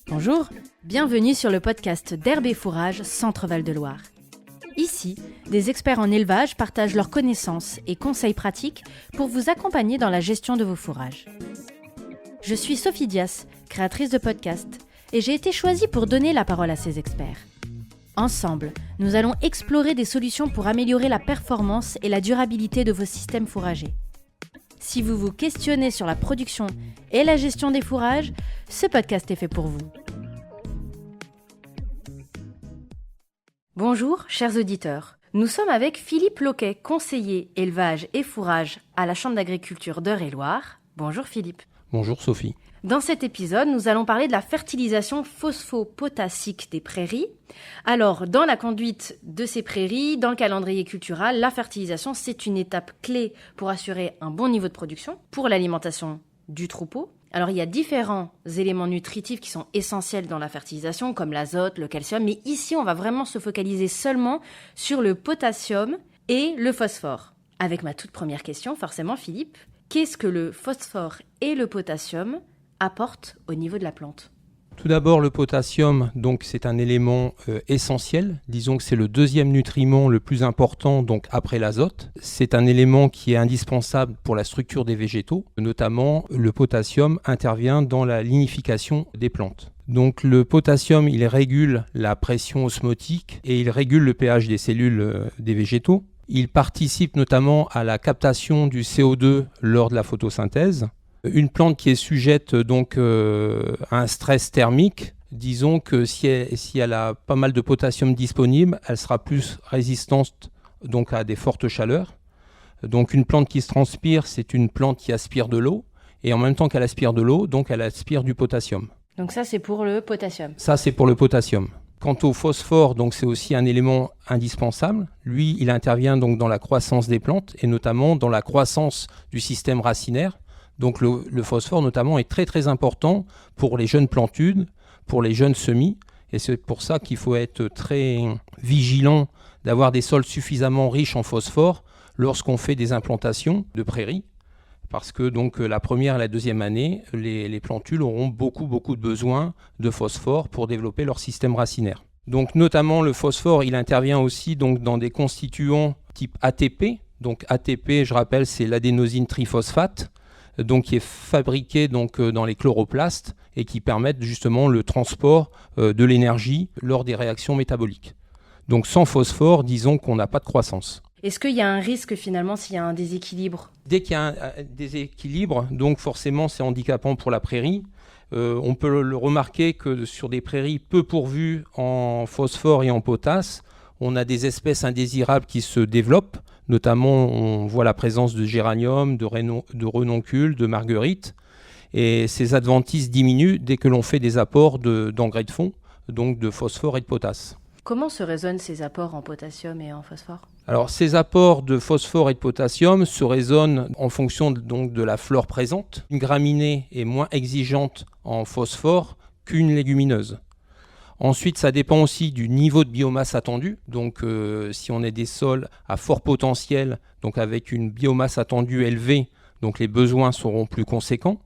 Bonjour, bienvenue sur le podcast d'Herbe et Fourrage Centre-Val de Loire. Ici, des experts en élevage partagent leurs connaissances et conseils pratiques pour vous accompagner dans la gestion de vos fourrages. Je suis Sophie Dias, créatrice de podcast, et j'ai été choisie pour donner la parole à ces experts. Ensemble, nous allons explorer des solutions pour améliorer la performance et la durabilité de vos systèmes fourragers. Si vous vous questionnez sur la production et la gestion des fourrages, ce podcast est fait pour vous. Bonjour, chers auditeurs. Nous sommes avec Philippe Loquet, conseiller élevage et fourrage à la Chambre d'agriculture d'Eure-et-Loir. Bonjour Philippe. Bonjour Sophie. Dans cet épisode, nous allons parler de la fertilisation phosphopotassique des prairies. Alors, dans la conduite de ces prairies, dans le calendrier cultural, la fertilisation, c'est une étape clé pour assurer un bon niveau de production, pour l'alimentation du troupeau. Alors, il y a différents éléments nutritifs qui sont essentiels dans la fertilisation, comme l'azote, le calcium, mais ici, on va vraiment se focaliser seulement sur le potassium et le phosphore. Avec ma toute première question, forcément, Philippe, qu'est-ce que le phosphore et le potassium apportent au niveau de la plante? Tout d'abord, le potassium, donc c'est un élément essentiel. Disons que c'est le deuxième nutriment le plus important, donc après l'azote. C'est un élément qui est indispensable pour la structure des végétaux. Notamment, le potassium intervient dans la lignification des plantes. Donc le potassium, il régule la pression osmotique et il régule le pH des cellules des végétaux. Il participe notamment à la captation du CO2 lors de la photosynthèse. Une plante qui est sujette donc à un stress thermique, disons que si elle a pas mal de potassium disponible, elle sera plus résistante donc à des fortes chaleurs. Donc une plante qui se transpire, c'est une plante qui aspire de l'eau, et en même temps qu'elle aspire de l'eau, donc elle aspire du potassium. Donc ça, c'est pour le potassium. Ça, c'est pour le potassium. Quant au phosphore, donc c'est aussi un élément indispensable. Lui, il intervient donc dans la croissance des plantes, et notamment dans la croissance du système racinaire. Donc le phosphore notamment est très très important pour les jeunes plantules, pour les jeunes semis, et c'est pour ça qu'il faut être très vigilant d'avoir des sols suffisamment riches en phosphore lorsqu'on fait des implantations de prairies, parce que donc la première et la deuxième année, les plantules auront beaucoup de besoin de phosphore pour développer leur système racinaire. Donc notamment le phosphore, il intervient aussi donc dans des constituants type ATP. Donc ATP, je rappelle, c'est l'adénosine triphosphate, donc qui est fabriqué donc dans les chloroplastes et qui permettent justement le transport de l'énergie lors des réactions métaboliques. Donc sans phosphore, disons qu'on n'a pas de croissance. Est-ce qu'il y a un risque finalement s'il y a un déséquilibre? Dès qu'il y a un déséquilibre, donc forcément c'est handicapant pour la prairie. On peut le remarquer que sur des prairies peu pourvues en phosphore et en potasse, on a des espèces indésirables qui se développent. Notamment, on voit la présence de géranium, de renoncules, de marguerites. Et ces adventices diminuent dès que l'on fait des apports d'engrais de fond, donc de phosphore et de potasse. Comment se raisonnent ces apports en potassium et en phosphore? Alors, ces apports de phosphore et de potassium se raisonnent en fonction donc de la flore présente. Une graminée est moins exigeante en phosphore qu'une légumineuse. Ensuite, ça dépend aussi du niveau de biomasse attendu. Donc, si on a des sols à fort potentiel, donc avec une biomasse attendue élevée, donc les besoins seront plus conséquents.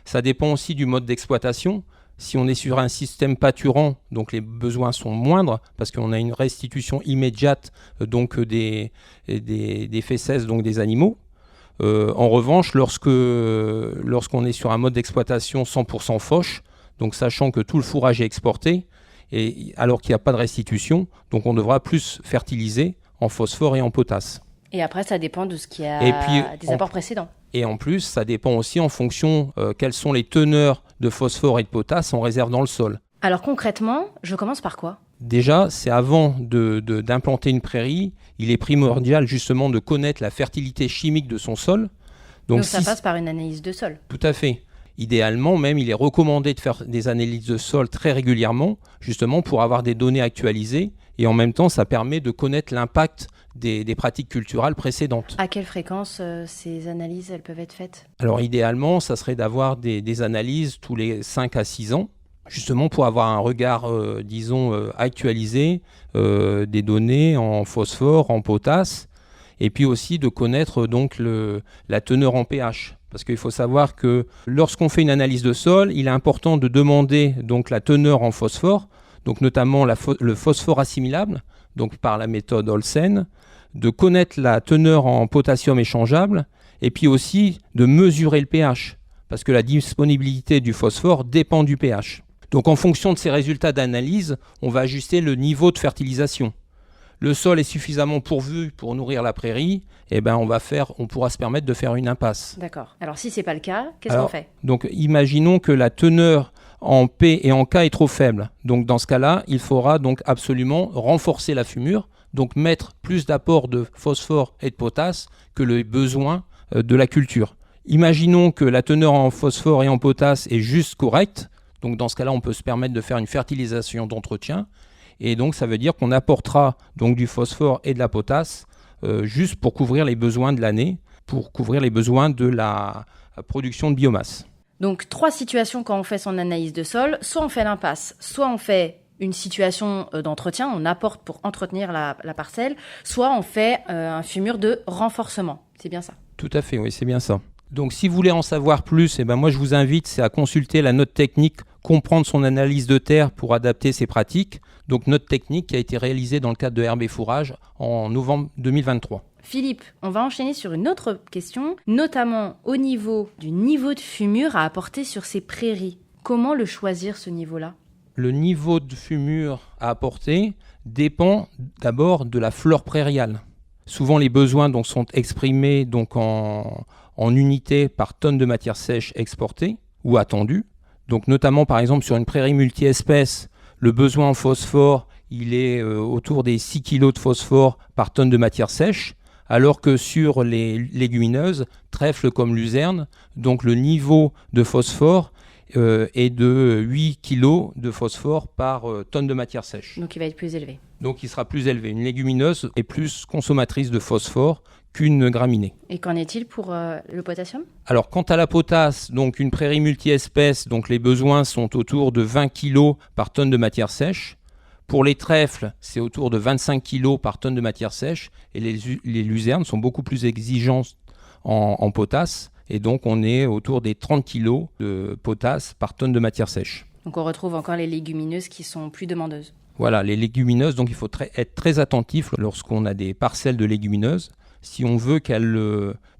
Ça dépend aussi du mode d'exploitation. Si on est sur un système pâturant, donc les besoins sont moindres parce qu'on a une restitution immédiate donc des fesses donc des animaux. En revanche, lorsqu'on est sur un mode d'exploitation 100% fauche, donc sachant que tout le fourrage est exporté, et alors qu'il n'y a pas de restitution, donc on devra plus fertiliser en phosphore et en potasse. Et après, ça dépend de ce qu'il y a des apports précédents. Et en plus, ça dépend aussi en fonction quelles sont les teneurs de phosphore et de potasse en réserve dans le sol. Alors concrètement, je commence par quoi? Déjà, c'est avant d'implanter une prairie, il est primordial justement de connaître la fertilité chimique de son sol. Donc ça passe par une analyse de sol. Tout à fait. Idéalement, même, il est recommandé de faire des analyses de sol très régulièrement, justement pour avoir des données actualisées. Et en même temps, ça permet de connaître l'impact des pratiques culturales précédentes. À quelle fréquence ces analyses elles peuvent être faites? Alors idéalement, ça serait d'avoir des analyses tous les 5 à 6 ans, justement pour avoir un regard, actualisé des données en phosphore, en potasse, et puis aussi de connaître donc la teneur en pH. Parce qu'il faut savoir que lorsqu'on fait une analyse de sol, il est important de demander donc la teneur en phosphore, donc notamment le phosphore assimilable, donc par la méthode Olsen, de connaître la teneur en potassium échangeable, et puis aussi de mesurer le pH, parce que la disponibilité du phosphore dépend du pH. Donc en fonction de ces résultats d'analyse, on va ajuster le niveau de fertilisation. Le sol est suffisamment pourvu pour nourrir la prairie, eh ben on pourra se permettre de faire une impasse. D'accord. Alors si c'est pas le cas, qu'est-ce qu'on fait ? Donc imaginons que la teneur en P et en K est trop faible. Donc dans ce cas-là, il faudra donc absolument renforcer la fumure, donc mettre plus d'apport de phosphore et de potasse que le besoin de la culture. Imaginons que la teneur en phosphore et en potasse est juste correcte. Donc dans ce cas-là, on peut se permettre de faire une fertilisation d'entretien. Et donc, ça veut dire qu'on apportera donc du phosphore et de la potasse juste pour couvrir les besoins de l'année, pour couvrir les besoins de la production de biomasse. Donc, 3 situations quand on fait son analyse de sol. Soit on fait l'impasse, soit on fait une situation d'entretien, on apporte pour entretenir la parcelle, soit on fait un fumure de renforcement. C'est bien ça ? Tout à fait, oui, c'est bien ça. Donc, si vous voulez en savoir plus, moi, je vous invite à consulter la note technique « Comprendre son analyse de terre pour adapter ses pratiques ». Donc, note technique qui a été réalisée dans le cadre de Herbe et Fourrage en novembre 2023. Philippe, on va enchaîner sur une autre question, notamment au niveau du niveau de fumure à apporter sur ces prairies. Comment le choisir, ce niveau-là ? Le niveau de fumure à apporter dépend d'abord de la flore prairiale. Souvent, les besoins donc, sont exprimés donc, en unités par tonne de matière sèche exportée ou attendue. Donc, notamment, par exemple, sur une prairie multi-espèces, le besoin en phosphore, il est autour des 6 kg de phosphore par tonne de matière sèche, alors que sur les légumineuses, trèfle comme luzerne, donc le niveau de phosphore est de 8 kg de phosphore par tonne de matière sèche. Donc il va être plus élevé. Donc il sera plus élevé. Une légumineuse est plus consommatrice de phosphore qu'une graminée. Et qu'en est-il pour le potassium ? Alors quant à la potasse, donc une prairie multi-espèces, donc les besoins sont autour de 20 kg par tonne de matière sèche. Pour les trèfles, c'est autour de 25 kg par tonne de matière sèche. Et les luzernes sont beaucoup plus exigeantes en potasse. Et donc on est autour des 30 kg de potasse par tonne de matière sèche. Donc on retrouve encore les légumineuses qui sont plus demandeuses. Voilà, les légumineuses, donc il faut être très attentif lorsqu'on a des parcelles de légumineuses. Si on veut qu'elles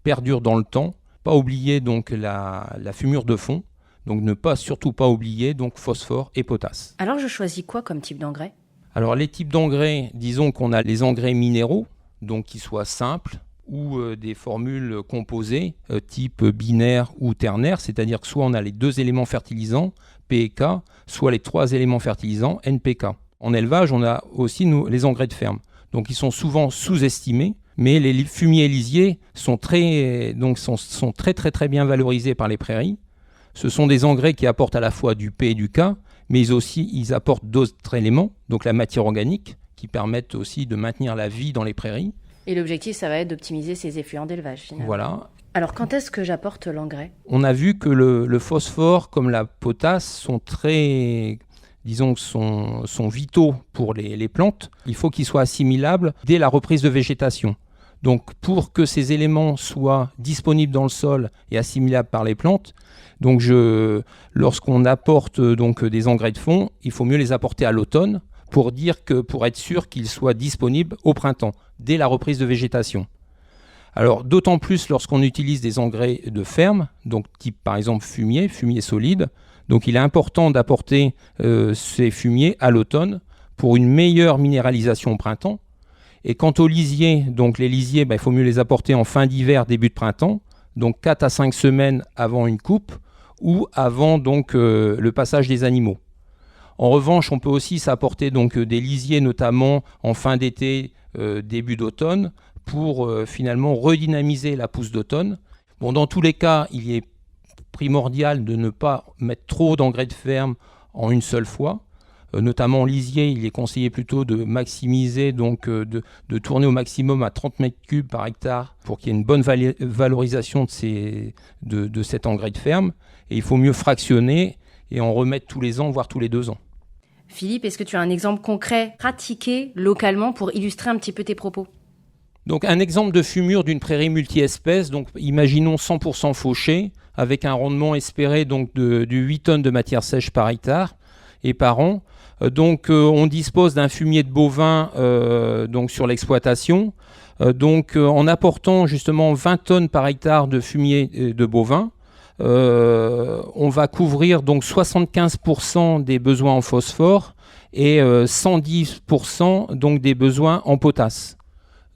perdurent dans le temps, pas oublier donc la fumure de fond, donc surtout pas oublier donc phosphore et potasse. Alors je choisis quoi comme type d'engrais ? Alors les types d'engrais, disons qu'on a les engrais minéraux, donc qui soient simples, ou des formules composées type binaire ou ternaire, c'est-à-dire que soit on a les 2 éléments fertilisants, P et K, soit les 3 éléments fertilisants, NPK. En élevage, on a aussi les engrais de ferme. Donc ils sont souvent sous-estimés, mais les fumiers lisiers sont très bien valorisés par les prairies. Ce sont des engrais qui apportent à la fois du P et du K, mais ils apportent d'autres éléments, donc la matière organique, qui permettent aussi de maintenir la vie dans les prairies. Et l'objectif, ça va être d'optimiser ces effluents d'élevage, finalement. Voilà. Alors, quand est-ce que j'apporte l'engrais ? On a vu que le phosphore, comme la potasse, sont vitaux pour les plantes. Il faut qu'ils soient assimilables dès la reprise de végétation. Donc, pour que ces éléments soient disponibles dans le sol et assimilables par les plantes, donc lorsqu'on apporte donc des engrais de fond, il faut mieux les apporter à l'automne pour être sûr qu'ils soient disponibles au printemps, dès la reprise de végétation. Alors, d'autant plus lorsqu'on utilise des engrais de ferme, donc type par exemple fumier solide. Donc, il est important d'apporter ces fumiers à l'automne pour une meilleure minéralisation au printemps. Et quant aux lisiers, donc les lisiers, il faut mieux les apporter en fin d'hiver, début de printemps, donc 4 à 5 semaines avant une coupe ou avant donc le passage des animaux. En revanche, on peut aussi s'apporter donc des lisiers, notamment en fin d'été, début d'automne, pour finalement redynamiser la pousse d'automne. Bon, dans tous les cas, il est primordial de ne pas mettre trop d'engrais de ferme en une seule fois. Notamment en lisier, il est conseillé plutôt de maximiser, donc de tourner au maximum à 30 mètres cubes par hectare pour qu'il y ait une bonne valorisation de cet engrais de ferme. Et il faut mieux fractionner et en remettre tous les ans, voire tous les 2 ans. Philippe, est-ce que tu as un exemple concret pratiqué localement pour illustrer un petit peu tes propos ? Donc un exemple de fumure d'une prairie multi-espèces, donc imaginons 100% fauché, avec un rendement espéré donc de 8 tonnes de matière sèche par hectare et par an. On dispose d'un fumier de bovins donc sur l'exploitation. En apportant justement 20 tonnes par hectare de fumier de bovins, on va couvrir donc 75% des besoins en phosphore et 110% donc des besoins en potasse.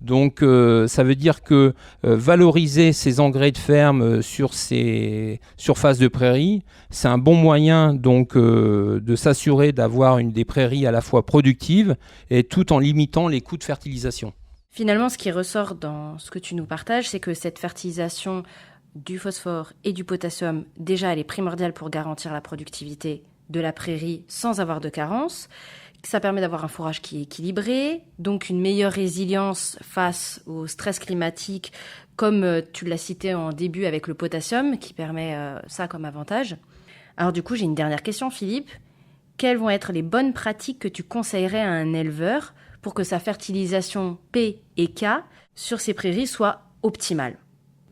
Donc ça veut dire que valoriser ces engrais de ferme sur ces surfaces de prairies, c'est un bon moyen donc de s'assurer d'avoir des prairies à la fois productives et tout en limitant les coûts de fertilisation. Finalement, ce qui ressort dans ce que tu nous partages, c'est que cette fertilisation du phosphore et du potassium, déjà, elle est primordiale pour garantir la productivité de la prairie sans avoir de carence. Ça permet d'avoir un fourrage qui est équilibré, donc une meilleure résilience face au stress climatique, comme tu l'as cité en début avec le potassium, qui permet ça comme avantage. Alors du coup, j'ai une dernière question, Philippe. Quelles vont être les bonnes pratiques que tu conseillerais à un éleveur pour que sa fertilisation P et K sur ses prairies soit optimale?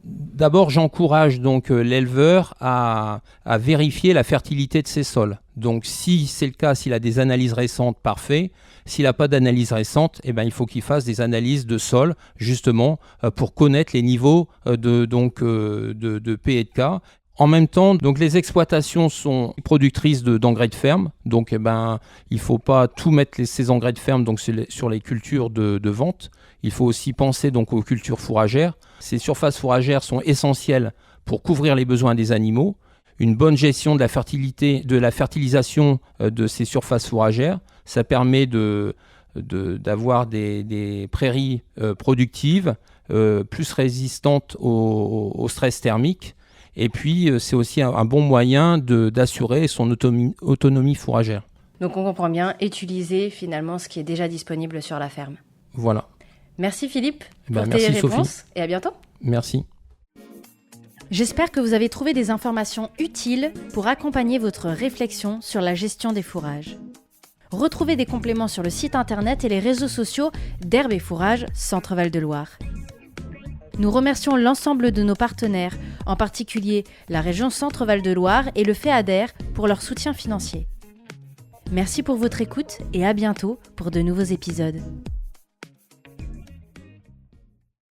D'abord, j'encourage donc l'éleveur à vérifier la fertilité de ses sols. Donc, si c'est le cas, s'il a des analyses récentes, parfait. S'il n'a pas d'analyse récente, il faut qu'il fasse des analyses de sol, justement, pour connaître les niveaux de P et de K. En même temps, donc les exploitations sont productrices d'engrais de ferme. Donc, il ne faut pas tout mettre ces engrais de ferme donc, sur les cultures de vente. Il faut aussi penser donc aux cultures fourragères. Ces surfaces fourragères sont essentielles pour couvrir les besoins des animaux. Une bonne gestion de la fertilisation de ces surfaces fourragères, ça permet d'avoir des prairies productives, plus résistantes au stress thermique. Et puis, c'est aussi un bon moyen d'assurer son autonomie fourragère. Donc, on comprend bien, utiliser finalement ce qui est déjà disponible sur la ferme. Voilà. Merci Philippe pour tes réponses Sophie. Et à bientôt. Merci. J'espère que vous avez trouvé des informations utiles pour accompagner votre réflexion sur la gestion des fourrages. Retrouvez des compléments sur le site internet et les réseaux sociaux d'Herbe et Fourrage Centre-Val de Loire. Nous remercions l'ensemble de nos partenaires, en particulier la région Centre-Val de Loire et le FEADER pour leur soutien financier. Merci pour votre écoute et à bientôt pour de nouveaux épisodes.